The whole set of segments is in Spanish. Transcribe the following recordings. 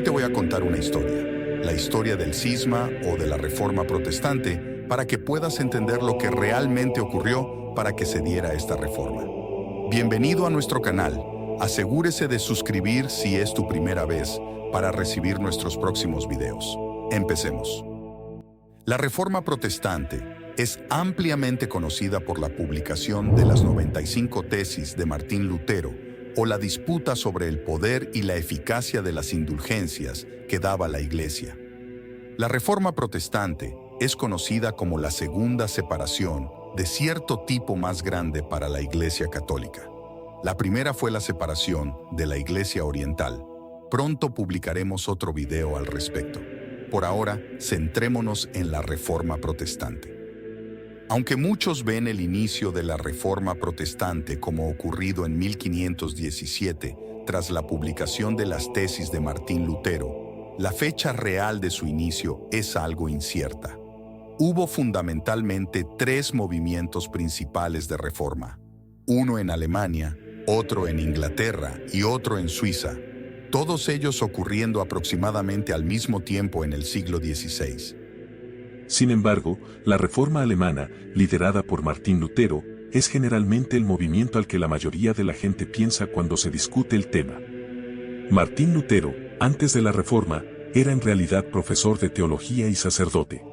te voy a contar una historia, la historia del cisma o de la Reforma Protestante, para que puedas entender lo que realmente ocurrió para que se diera esta reforma. Bienvenido a nuestro canal. Asegúrese de suscribir si es tu primera vez para recibir nuestros próximos videos. Empecemos. La Reforma Protestante es ampliamente conocida por la publicación de las 95 tesis de Martín Lutero o la disputa sobre el poder y la eficacia de las indulgencias que daba la Iglesia. La Reforma Protestante es conocida como la segunda separación de cierto tipo más grande para la Iglesia Católica. La primera fue la separación de la Iglesia Oriental. Pronto publicaremos otro video al respecto. Por ahora, centrémonos en la Reforma Protestante. Aunque muchos ven el inicio de la Reforma Protestante como ocurrido en 1517, tras la publicación de las tesis de Martín Lutero, la fecha real de su inicio es algo incierta. Hubo fundamentalmente tres movimientos principales de reforma: uno en Alemania, otro en Inglaterra y otro en Suiza, todos ellos ocurriendo aproximadamente al mismo tiempo en el siglo XVI. Sin embargo, la Reforma alemana, liderada por Martín Lutero, es generalmente el movimiento al que la mayoría de la gente piensa cuando se discute el tema. Martín Lutero, antes de la Reforma, era en realidad profesor de teología y sacerdote.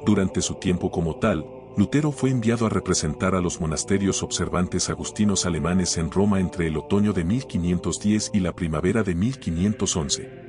Durante su tiempo como tal, Lutero fue enviado a representar a los monasterios observantes agustinos alemanes en Roma entre el otoño de 1510 y la primavera de 1511.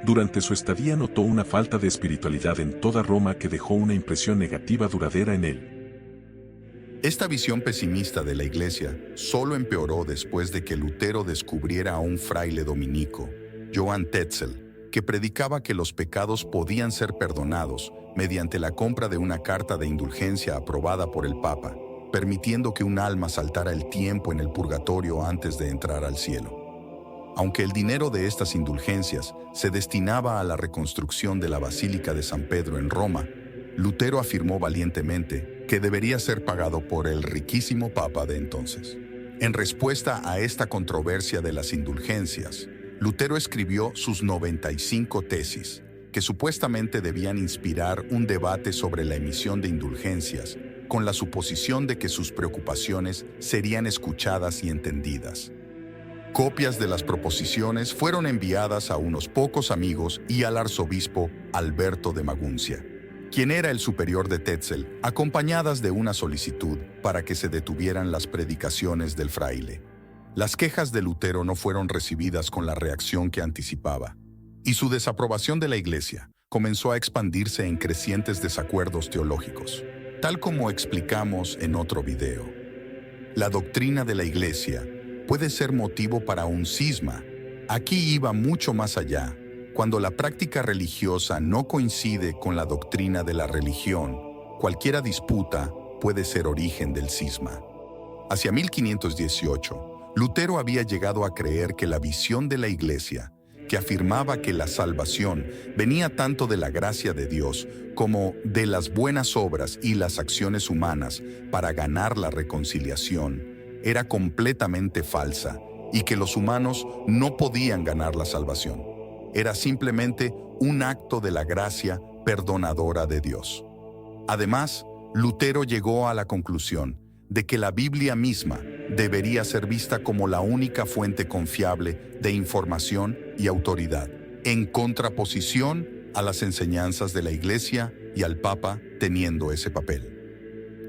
Durante su estadía notó una falta de espiritualidad en toda Roma que dejó una impresión negativa duradera en él. Esta visión pesimista de la Iglesia solo empeoró después de que Lutero descubriera a un fraile dominico, Johann Tetzel, que predicaba que los pecados podían ser perdonados mediante la compra de una carta de indulgencia aprobada por el Papa, permitiendo que un alma saltara el tiempo en el purgatorio antes de entrar al cielo. Aunque el dinero de estas indulgencias se destinaba a la reconstrucción de la Basílica de San Pedro en Roma, Lutero afirmó valientemente que debería ser pagado por el riquísimo Papa de entonces. En respuesta a esta controversia de las indulgencias, Lutero escribió sus 95 tesis, que supuestamente debían inspirar un debate sobre la emisión de indulgencias, con la suposición de que sus preocupaciones serían escuchadas y entendidas. Copias de las proposiciones fueron enviadas a unos pocos amigos y al arzobispo Alberto de Maguncia, quien era el superior de Tetzel, acompañadas de una solicitud para que se detuvieran las predicaciones del fraile. Las quejas de Lutero no fueron recibidas con la reacción que anticipaba, y su desaprobación de la Iglesia comenzó a expandirse en crecientes desacuerdos teológicos, tal como explicamos en otro video. La doctrina de la Iglesia puede ser motivo para un cisma. Aquí iba mucho más allá. Cuando la práctica religiosa no coincide con la doctrina de la religión, cualquier disputa puede ser origen del cisma. Hacia 1518, Lutero había llegado a creer que la visión de la Iglesia, que afirmaba que la salvación venía tanto de la gracia de Dios como de las buenas obras y las acciones humanas para ganar la reconciliación, era completamente falsa y que los humanos no podían ganar la salvación. Era simplemente un acto de la gracia perdonadora de Dios. Además, Lutero llegó a la conclusión de que la Biblia misma debería ser vista como la única fuente confiable de información y autoridad, en contraposición a las enseñanzas de la Iglesia y al Papa teniendo ese papel.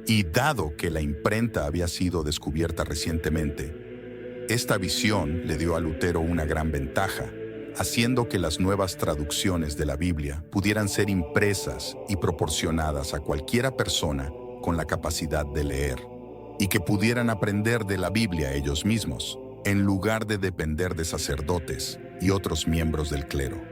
Y dado que la imprenta había sido descubierta recientemente, esta visión le dio a Lutero una gran ventaja, haciendo que las nuevas traducciones de la Biblia pudieran ser impresas y proporcionadas a cualquiera persona con la capacidad de leer, y que pudieran aprender de la Biblia ellos mismos, en lugar de depender de sacerdotes y otros miembros del clero.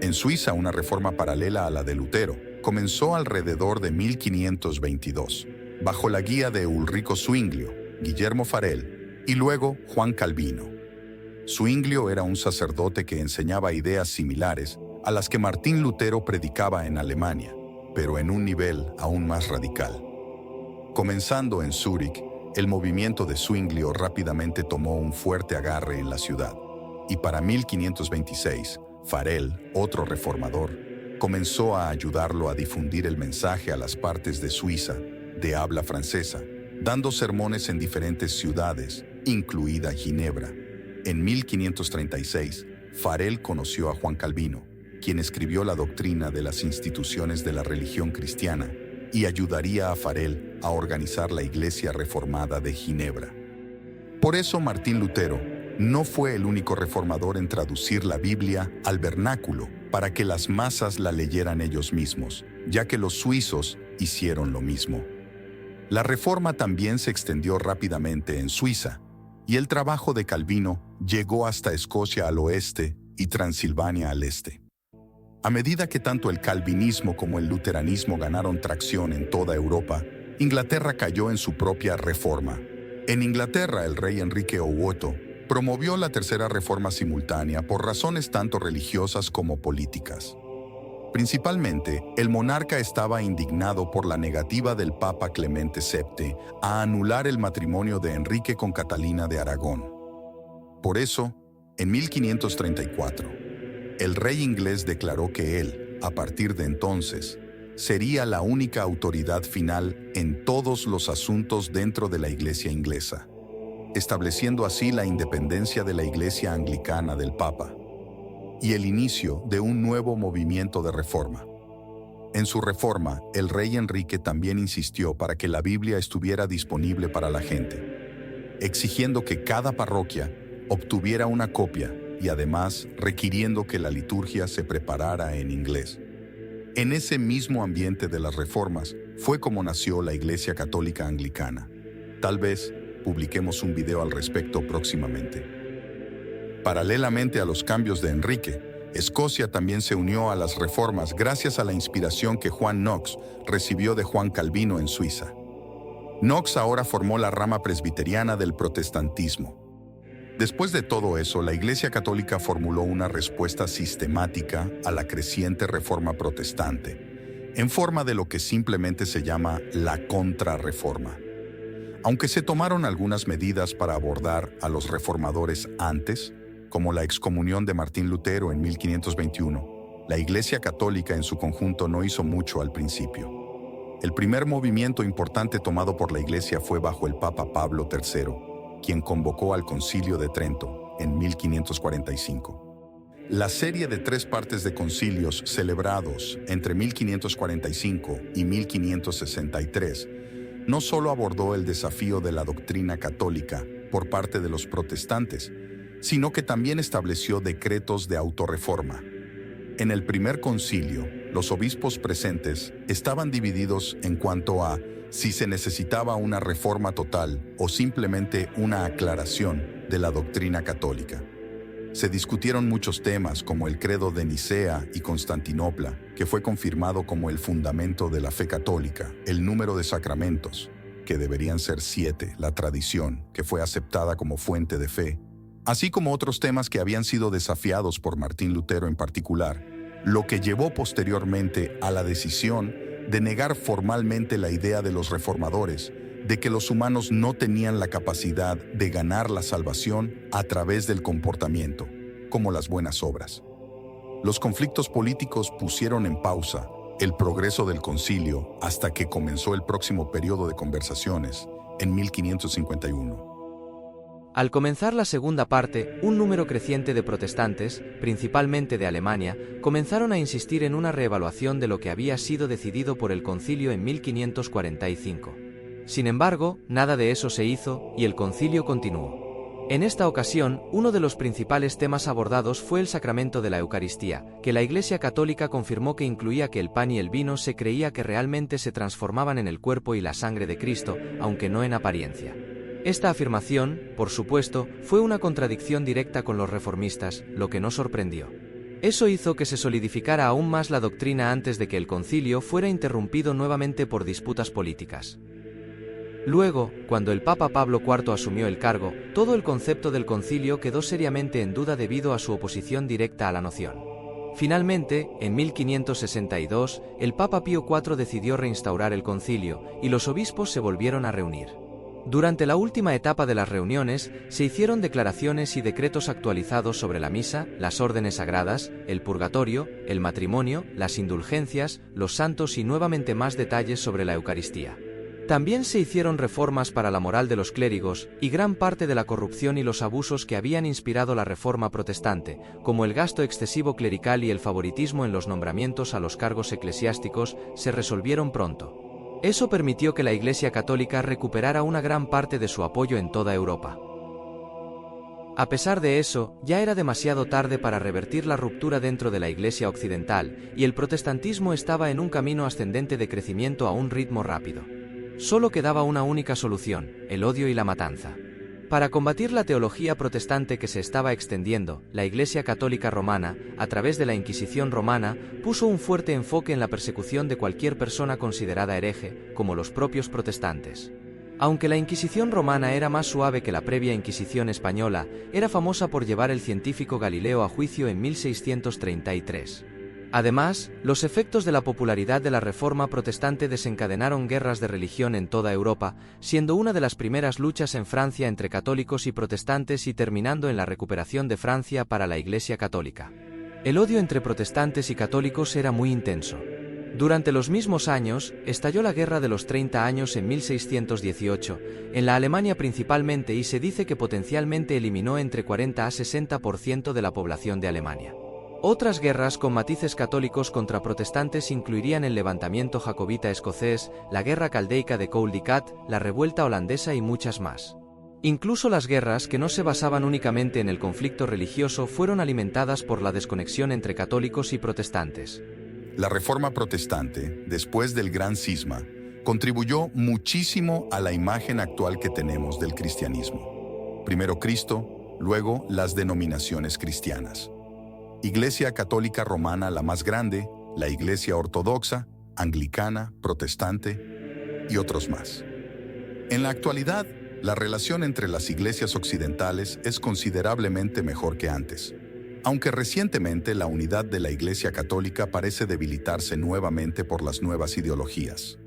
En Suiza, una reforma paralela a la de Lutero comenzó alrededor de 1522, bajo la guía de Ulrico Zwinglio, Guillermo Farel y luego Juan Calvino. Zwinglio era un sacerdote que enseñaba ideas similares a las que Martín Lutero predicaba en Alemania, pero en un nivel aún más radical. Comenzando en Zúrich, el movimiento de Zwinglio rápidamente tomó un fuerte agarre en la ciudad, y para 1526 Farel, otro reformador, comenzó a ayudarlo a difundir el mensaje a las partes de Suiza, de habla francesa, dando sermones en diferentes ciudades, incluida Ginebra. En 1536, Farel conoció a Juan Calvino, quien escribió la doctrina de las instituciones de la religión cristiana y ayudaría a Farel a organizar la Iglesia Reformada de Ginebra. Por eso Martín Lutero no fue el único reformador en traducir la Biblia al vernáculo para que las masas la leyeran ellos mismos, ya que los suizos hicieron lo mismo. La reforma también se extendió rápidamente en Suiza, y el trabajo de Calvino llegó hasta Escocia al oeste y Transilvania al este. A medida que tanto el calvinismo como el luteranismo ganaron tracción en toda Europa, Inglaterra cayó en su propia reforma. En Inglaterra, el rey Enrique VIII promovió la tercera reforma simultánea por razones tanto religiosas como políticas. Principalmente, el monarca estaba indignado por la negativa del Papa Clemente VII a anular el matrimonio de Enrique con Catalina de Aragón. Por eso, en 1534, el rey inglés declaró que él, a partir de entonces, sería la única autoridad final en todos los asuntos dentro de la Iglesia inglesa, estableciendo así la independencia de la Iglesia anglicana del Papa y el inicio de un nuevo movimiento de reforma. En su reforma, el rey Enrique también insistió para que la Biblia estuviera disponible para la gente, exigiendo que cada parroquia obtuviera una copia y además requiriendo que la liturgia se preparara en inglés. En ese mismo ambiente de las reformas fue como nació la Iglesia Católica Anglicana. Tal vez publiquemos un video al respecto próximamente. Paralelamente a los cambios de Enrique, Escocia también se unió a las reformas gracias a la inspiración que Juan Knox recibió de Juan Calvino en Suiza. Knox ahora formó la rama presbiteriana del protestantismo. Después de todo eso, la Iglesia Católica formuló una respuesta sistemática a la creciente reforma protestante, en forma de lo que simplemente se llama la Contrarreforma. Aunque se tomaron algunas medidas para abordar a los reformadores antes, como la excomunión de Martín Lutero en 1521, la Iglesia Católica en su conjunto no hizo mucho al principio. El primer movimiento importante tomado por la Iglesia fue bajo el Papa Pablo III, quien convocó al Concilio de Trento en 1545. La serie de 3 partes de concilios celebrados entre 1545 y 1563 no solo abordó el desafío de la doctrina católica por parte de los protestantes, sino que también estableció decretos de autorreforma. En el primer concilio, los obispos presentes estaban divididos en cuanto a si se necesitaba una reforma total o simplemente una aclaración de la doctrina católica. Se discutieron muchos temas como el credo de Nicea y Constantinopla, que fue confirmado como el fundamento de la fe católica, el número de sacramentos, que deberían ser 7, la tradición, que fue aceptada como fuente de fe, así como otros temas que habían sido desafiados por Martín Lutero en particular, lo que llevó posteriormente a la decisión de negar formalmente la idea de los reformadores de que los humanos no tenían la capacidad de ganar la salvación a través del comportamiento, como las buenas obras. Los conflictos políticos pusieron en pausa el progreso del concilio hasta que comenzó el próximo periodo de conversaciones en 1551. Al comenzar la segunda parte, un número creciente de protestantes, principalmente de Alemania, comenzaron a insistir en una reevaluación de lo que había sido decidido por el concilio en 1545. Sin embargo, nada de eso se hizo y el concilio continuó. En esta ocasión, uno de los principales temas abordados fue el sacramento de la Eucaristía, que la Iglesia Católica confirmó que incluía que el pan y el vino se creía que realmente se transformaban en el cuerpo y la sangre de Cristo, aunque no en apariencia. Esta afirmación, por supuesto, fue una contradicción directa con los reformistas, lo que no sorprendió. Eso hizo que se solidificara aún más la doctrina antes de que el concilio fuera interrumpido nuevamente por disputas políticas. Luego, cuando el Papa Pablo IV asumió el cargo, todo el concepto del concilio quedó seriamente en duda debido a su oposición directa a la noción. Finalmente, en 1562, el Papa Pío IV decidió reinstaurar el concilio, y los obispos se volvieron a reunir. Durante la última etapa de las reuniones, se hicieron declaraciones y decretos actualizados sobre la misa, las órdenes sagradas, el purgatorio, el matrimonio, las indulgencias, los santos y nuevamente más detalles sobre la Eucaristía. También se hicieron reformas para la moral de los clérigos, y gran parte de la corrupción y los abusos que habían inspirado la Reforma protestante, como el gasto excesivo clerical y el favoritismo en los nombramientos a los cargos eclesiásticos, se resolvieron pronto. Eso permitió que la Iglesia Católica recuperara una gran parte de su apoyo en toda Europa. A pesar de eso, ya era demasiado tarde para revertir la ruptura dentro de la Iglesia occidental, y el protestantismo estaba en un camino ascendente de crecimiento a un ritmo rápido. Solo quedaba una única solución: el odio y la matanza. Para combatir la teología protestante que se estaba extendiendo, la Iglesia Católica Romana, a través de la Inquisición romana, puso un fuerte enfoque en la persecución de cualquier persona considerada hereje, como los propios protestantes. Aunque la Inquisición romana era más suave que la previa Inquisición española, era famosa por llevar el científico Galileo a juicio en 1633. Además, los efectos de la popularidad de la Reforma protestante desencadenaron guerras de religión en toda Europa, siendo una de las primeras luchas en Francia entre católicos y protestantes y terminando en la recuperación de Francia para la Iglesia Católica. El odio entre protestantes y católicos era muy intenso. Durante los mismos años, estalló la Guerra de los 30 años en 1618, en la Alemania principalmente, y se dice que potencialmente eliminó entre 40 a 60% de la población de Alemania. Otras guerras con matices católicos contra protestantes incluirían el levantamiento jacobita escocés, la guerra caldeica de Caldicot, la revuelta holandesa y muchas más. Incluso las guerras, que no se basaban únicamente en el conflicto religioso, fueron alimentadas por la desconexión entre católicos y protestantes. La Reforma protestante, después del Gran Cisma, contribuyó muchísimo a la imagen actual que tenemos del cristianismo. Primero Cristo, luego las denominaciones cristianas. Iglesia Católica Romana la más grande, la Iglesia Ortodoxa, Anglicana, Protestante y otros más. En la actualidad, la relación entre las iglesias occidentales es considerablemente mejor que antes, aunque recientemente la unidad de la Iglesia Católica parece debilitarse nuevamente por las nuevas ideologías.